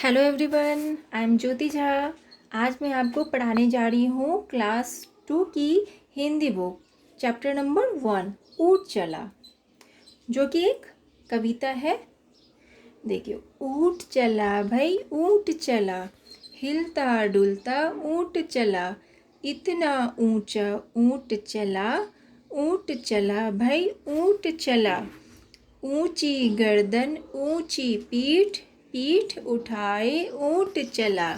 Hello everyone, I am ज्योति झा। आज मैं आपको पढ़ाने जा रही हूँ क्लास 2 की हिंदी बुक चैप्टर नंबर 1 ऊँट चला, जो कि एक कविता है। देखिए, ऊँट चला भाई ऊँट चला, हिलता डुलता ऊँट चला, इतना ऊंचा ऊँट चला, ऊँट चला भाई ऊँट चला, ऊंची गर्दन ऊंची पीठ, पीठ उठाए ऊँट चला,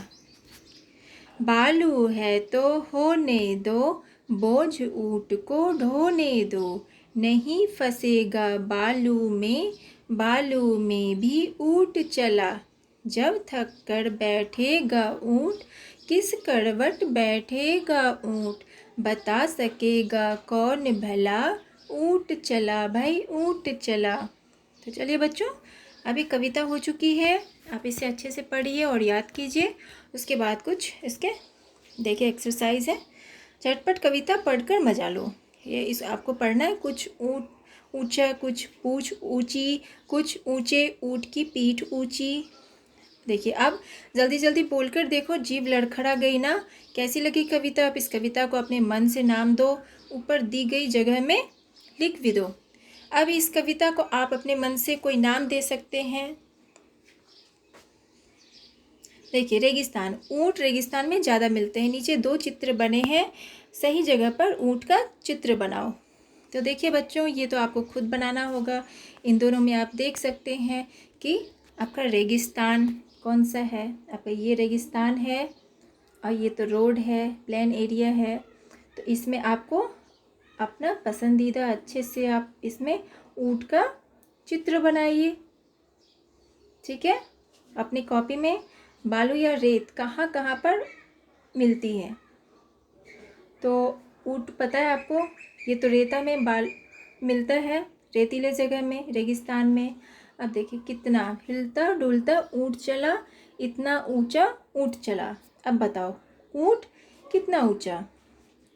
बालू है तो होने दो, बोझ ऊँट को ढोने दो, नहीं फंसेगा बालू में भी ऊँट चला, जब थक कर बैठेगा ऊँट, किस करवट बैठेगा ऊँट, बता सकेगा कौन भला, ऊँट चला भाई ऊँट चला। तो चलिए बच्चों, अभी कविता हो चुकी है, आप इसे अच्छे से पढ़िए और याद कीजिए। उसके बाद कुछ इसके देखिए एक्सरसाइज है। झटपट कविता पढ़कर मजा लो। ये इस आपको पढ़ना है। कुछ ऊंचा, कुछ पूंछ ऊंची, कुछ ऊंचे ऊँट की पीठ ऊंची। देखिए, अब जल्दी जल्दी बोलकर देखो, जीभ लड़खड़ा गई ना। कैसी लगी कविता? आप इस कविता को अपने मन से नाम दो, ऊपर दी गई जगह में लिख भी दो। अब इस कविता को आप अपने मन से कोई नाम दे सकते हैं। देखिए, रेगिस्तान। ऊँट रेगिस्तान में ज़्यादा मिलते हैं। नीचे 2 चित्र बने हैं, सही जगह पर ऊँट का चित्र बनाओ। तो देखिए बच्चों, ये तो आपको खुद बनाना होगा। इन दोनों में आप देख सकते हैं कि आपका रेगिस्तान कौन सा है। आपका ये रेगिस्तान है और ये तो रोड है, प्लेन एरिया है। तो इसमें आपको अपना पसंदीदा अच्छे से आप इसमें ऊँट का चित्र बनाइए। ठीक है। अपनी कॉपी में बालू या रेत कहाँ कहाँ पर मिलती है। तो ऊँट पता है आपको, ये तो रेता में मिलता है, रेतीले जगह में, रेगिस्तान में। अब देखिए कितना हिलता डुलता ऊँट चला, इतना ऊंचा ऊँट चला। अब बताओ ऊँट कितना ऊंचा।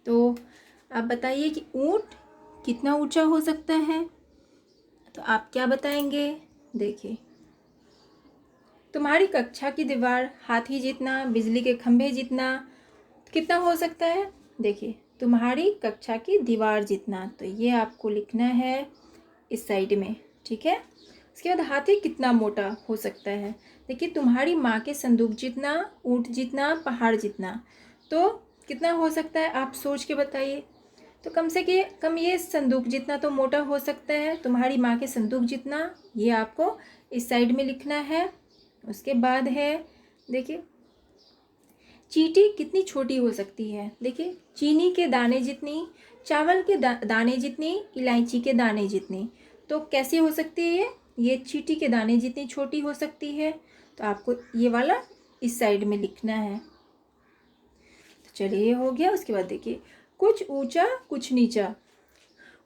तो आप बताइए कि ऊँट कितना ऊंचा हो सकता है। तो आप क्या बताएंगे? देखिए, तुम्हारी कक्षा की दीवार हाथी जितना, बिजली के खंभे जितना कितना हो सकता है। देखिए, तुम्हारी कक्षा की दीवार जितना, तो ये आपको लिखना है इस साइड में। ठीक है। उसके बाद हाथी कितना मोटा हो सकता है। देखिए, तुम्हारी माँ के संदूक जितना, ऊँट जितना, पहाड़ जितना, तो कितना हो सकता है आप सोच के बताइए। तो कम से कम ये संदूक जितना तो मोटा हो सकता है, तुम्हारी माँ के संदूक जितना, ये आपको इस साइड में लिखना है। उसके बाद है, देखिए, चींटी कितनी छोटी हो सकती है। देखिए, चीनी के दाने जितनी, चावल के दाने जितनी, इलायची के दाने जितनी, तो कैसी हो सकती है ये चींटी के दाने जितनी छोटी हो सकती है। तो आपको ये वाला इस साइड में लिखना है। तो चलिए, ये हो गया। उसके बाद देखिए, कुछ ऊंचा कुछ नीचा,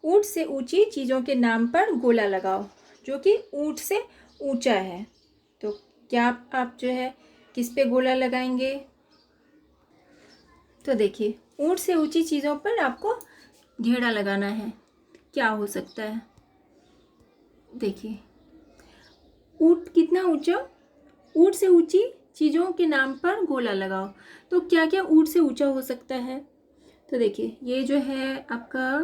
ऊँट से ऊंची चीज़ों के नाम पर गोला लगाओ, जो कि ऊँट से ऊंचा है। तो क्या आप जो है किस पे गोला लगाएंगे? तो देखिए, ऊँट से ऊंची चीज़ों पर आपको घेरा लगाना है। क्या हो सकता है? देखिए, ऊँट कितना ऊंचा, ऊँट से ऊंची चीज़ों के नाम पर गोला लगाओ। तो क्या क्या ऊँट से ऊंचा हो सकता है? तो देखिए, ये जो है आपका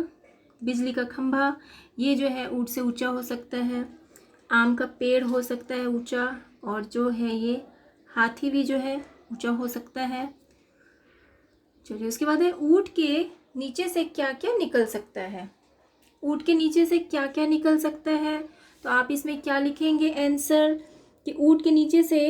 बिजली का खंभा, ये जो है ऊँट से ऊंचा हो सकता है। आम का पेड़ हो सकता है ऊंचा, और जो है ये हाथी भी जो है ऊंचा हो सकता है। चलिए, उसके बाद है ऊँट के नीचे से क्या क्या निकल सकता है। ऊँट के नीचे से क्या क्या निकल सकता है? तो आप इसमें क्या लिखेंगे आंसर कि ऊँट के नीचे से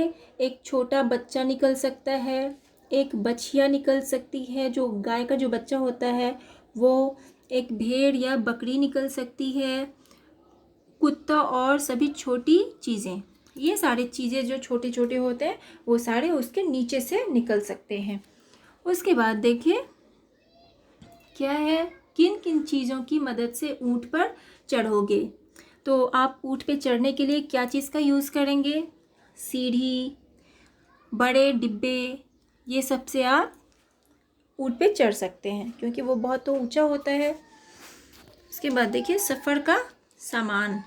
एक छोटा बच्चा निकल सकता है, एक बछिया निकल सकती है, जो गाय का जो बच्चा होता है वो, एक भेड़ या बकरी निकल सकती है, कुत्ता और सभी छोटी चीज़ें। ये सारी चीज़ें जो छोटे छोटे होते हैं वो सारे उसके नीचे से निकल सकते हैं। उसके बाद देखिए क्या है, किन किन चीज़ों की मदद से ऊँट पर चढ़ोगे। तो आप ऊँट पे चढ़ने के लिए क्या चीज़ का यूज़ करेंगे? सीढ़ी, बड़े डिब्बे, ये सब से आप ऊँट पे चढ़ सकते हैं, क्योंकि वो बहुत तो ऊंचा होता है। उसके बाद देखिए, सफ़र का सामान,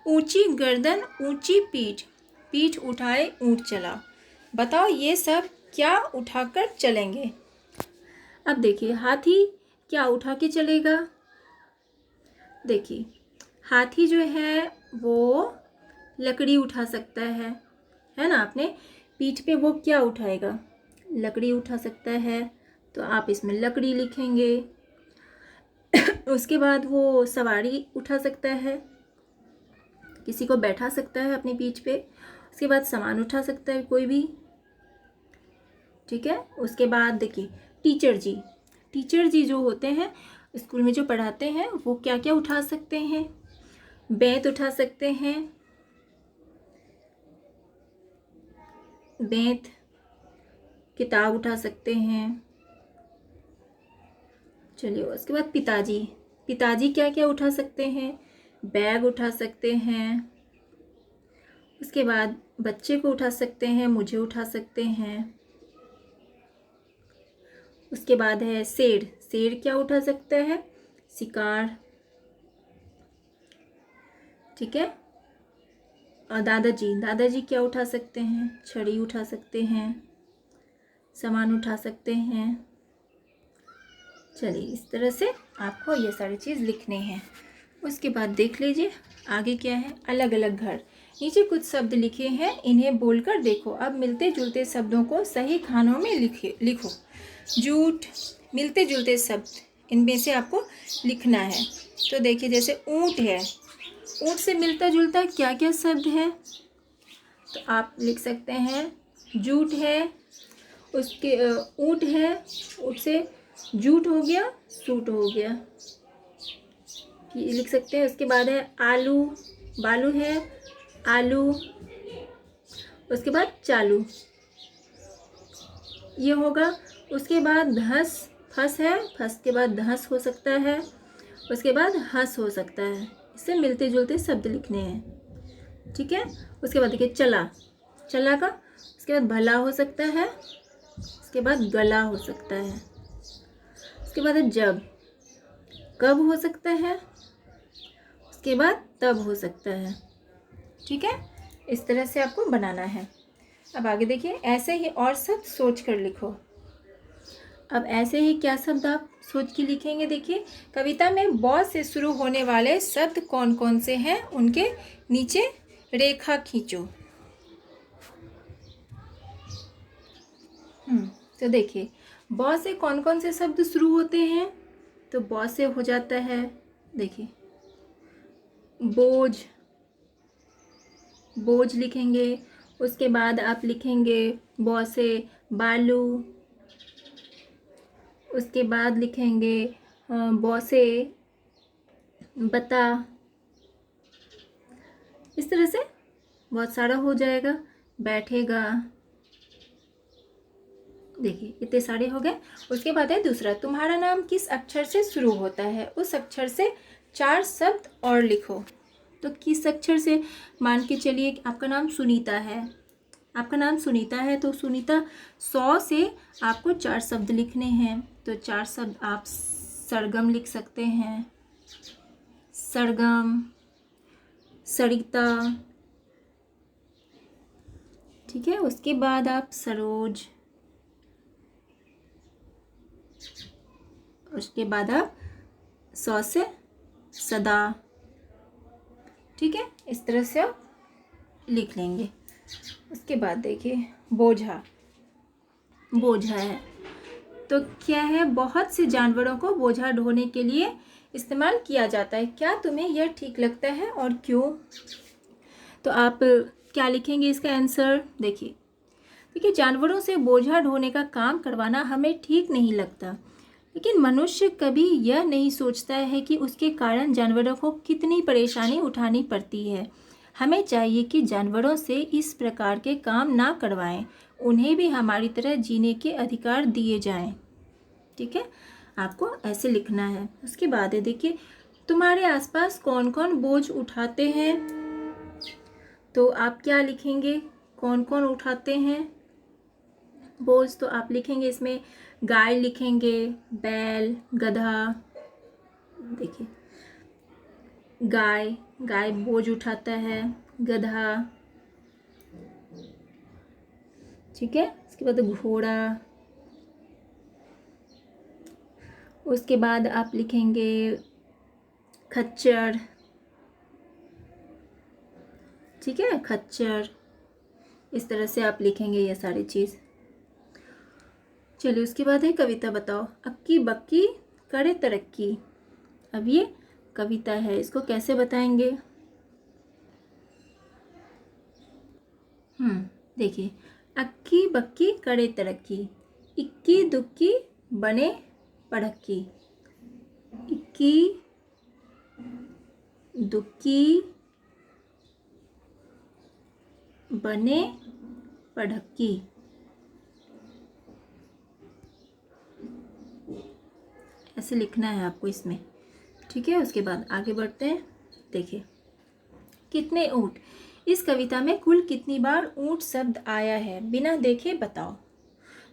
ऊंची गर्दन ऊंची पीठ, पीठ उठाए ऊँट चला। बताओ ये सब क्या उठाकर चलेंगे। अब देखिए हाथी क्या उठा के चलेगा। देखिए हाथी जो है वो लकड़ी उठा सकता है ना। अपने पीठ पे वो क्या उठाएगा, लकड़ी उठा सकता है, तो आप इसमें लकड़ी लिखेंगे। उसके बाद वो सवारी उठा सकता है, किसी को बैठा सकता है अपनी पीठ पे। उसके बाद सामान उठा सकता है कोई भी, ठीक है। उसके बाद देखिए टीचर जी जो होते हैं स्कूल में जो पढ़ाते हैं वो क्या क्या उठा सकते हैं। बेंत उठा सकते हैं, बेंत, किताब उठा सकते हैं। चलिए उसके बाद पिताजी क्या क्या उठा सकते हैं, बैग उठा सकते हैं। उसके बाद बच्चे को उठा सकते हैं, मुझे उठा सकते हैं। उसके बाद है शेर क्या उठा सकता है, शिकार, ठीक है। और दादाजी क्या उठा सकते हैं, छड़ी उठा सकते हैं, सामान उठा सकते हैं। चलिए इस तरह से आपको ये सारी चीज़ लिखने हैं। उसके बाद देख लीजिए आगे क्या है, अलग अलग घर। नीचे कुछ शब्द लिखे हैं, इन्हें बोलकर देखो। अब मिलते जुलते शब्दों को सही खानों में लिखो। झूठ, मिलते जुलते शब्द, इनमें से आपको लिखना है। तो देखिए जैसे ऊँट है, ऊँट से मिलता जुलता क्या क्या शब्द है, तो आप लिख सकते हैं झूठ है, उसके ऊँट है, ऊँट से जूट हो गया, सूट हो गया, ये लिख सकते हैं। उसके बाद है आलू, बालू है, आलू। उसके बाद चालू, ये होगा। उसके बाद फस है, फस के बाद धस हो सकता है। उसके बाद हंस हो सकता है। इससे मिलते जुलते शब्द लिखने हैं, ठीक है। उसके बाद देखिए चला का, उसके बाद भला हो सकता है, उसके बाद गला हो सकता है। उसके बाद जब, कब हो सकता है, उसके बाद तब हो सकता है, ठीक है। इस तरह से आपको बनाना है। अब आगे देखिए, ऐसे ही और शब्द सोच कर लिखो। अब ऐसे ही क्या शब्द आप सोच के लिखेंगे। देखिए कविता में ब से शुरू होने वाले शब्द कौन कौन से हैं, उनके नीचे रेखा खींचो। तो देखिए ब से कौन कौन से शब्द शुरू होते हैं, तो ब से हो जाता है, देखिए बोझ, बोझ लिखेंगे। उसके बाद आप लिखेंगे ब से बालू। उसके बाद लिखेंगे ब से बता। इस तरह से बहुत सारा हो जाएगा। बैठेगा, देखिए इतने सारे हो गए। उसके बाद है दूसरा, तुम्हारा नाम किस अक्षर से शुरू होता है, उस अक्षर से 4 शब्द और लिखो। तो किस अक्षर से, मान के चलिए आपका नाम सुनीता है, आपका नाम सुनीता है, तो सुनीता 100 से आपको 4 शब्द लिखने हैं। तो 4 शब्द आप सरगम लिख सकते हैं, सरगम, सरिता, ठीक है। उसके बाद आप सरोज, उसके बाद आप 100 से सदा, ठीक है। इस तरह से आप लिख लेंगे। उसके बाद देखिए बोझा, बोझा है तो क्या है, बहुत से जानवरों को बोझा ढोने के लिए इस्तेमाल किया जाता है। क्या तुम्हें यह ठीक लगता है और क्यों। तो आप क्या लिखेंगे इसका आंसर। देखिए जानवरों से बोझा ढोने का काम करवाना हमें ठीक नहीं लगता, लेकिन मनुष्य कभी यह नहीं सोचता है कि उसके कारण जानवरों को कितनी परेशानी उठानी पड़ती है। हमें चाहिए कि जानवरों से इस प्रकार के काम ना करवाएं, उन्हें भी हमारी तरह जीने के अधिकार दिए जाएं, ठीक है। आपको ऐसे लिखना है। उसके बाद है देखिए, तुम्हारे आसपास कौन कौन बोझ उठाते हैं, तो आप क्या लिखेंगे, कौन कौन उठाते हैं बोझ। तो आप लिखेंगे इसमें गाय लिखेंगे, बैल, गधा। देखिए गाय बोझ उठाता है, गधा, ठीक है। उसके बाद घोड़ा, उसके बाद आप लिखेंगे खच्चर, ठीक है, खच्चर। इस तरह से आप लिखेंगे ये सारी चीज़। चलिए उसके बाद है कविता बताओ। अक्की बक्की करे तरक्की। अब ये कविता है, इसको कैसे बताएंगे? देखिए, अक्की बक्की करे तरक्की, इक्की दुक्की बने पढ़क्की, इक्की दुक्की बने पढ़क्की। ऐसे लिखना है आपको इसमें, ठीक है। उसके बाद आगे बढ़ते हैं। देखिए, कितने ऊँट, इस कविता में कुल कितनी बार ऊँट शब्द आया है, बिना देखे बताओ।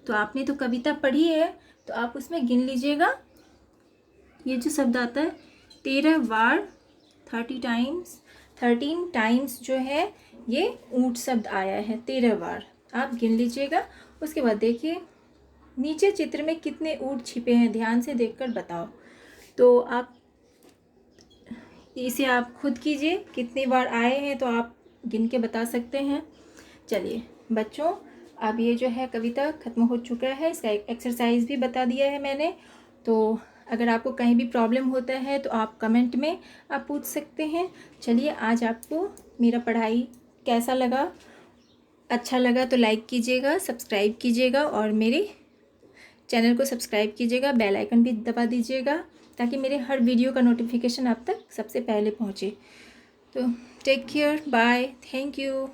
तो आपने तो कविता पढ़ी है, तो आप उसमें गिन लीजिएगा। ये जो शब्द आता है 13 बार, 13 टाइम्स जो है ये ऊँट शब्द आया है 13 बार, आप गिन लीजिएगा। उसके बाद देखिए, नीचे चित्र में कितने ऊँट छिपे हैं, ध्यान से देखकर बताओ। तो आप इसे आप खुद कीजिए, कितनी बार आए हैं तो आप गिन के बता सकते हैं। चलिए बच्चों, अब ये जो है कविता ख़त्म हो चुका है, इसका एक एक्सरसाइज भी बता दिया है मैंने। तो अगर आपको कहीं भी प्रॉब्लम होता है तो आप कमेंट में आप पूछ सकते हैं। चलिए, आज आपको मेरा पढ़ाई कैसा लगा? अच्छा लगा तो लाइक कीजिएगा, सब्सक्राइब कीजिएगा और मेरे चैनल को सब्सक्राइब कीजिएगा, बेल आइकन भी दबा दीजिएगा ताकि मेरे हर वीडियो का नोटिफिकेशन आप तक सबसे पहले पहुँचे। तो take care, bye, thank you.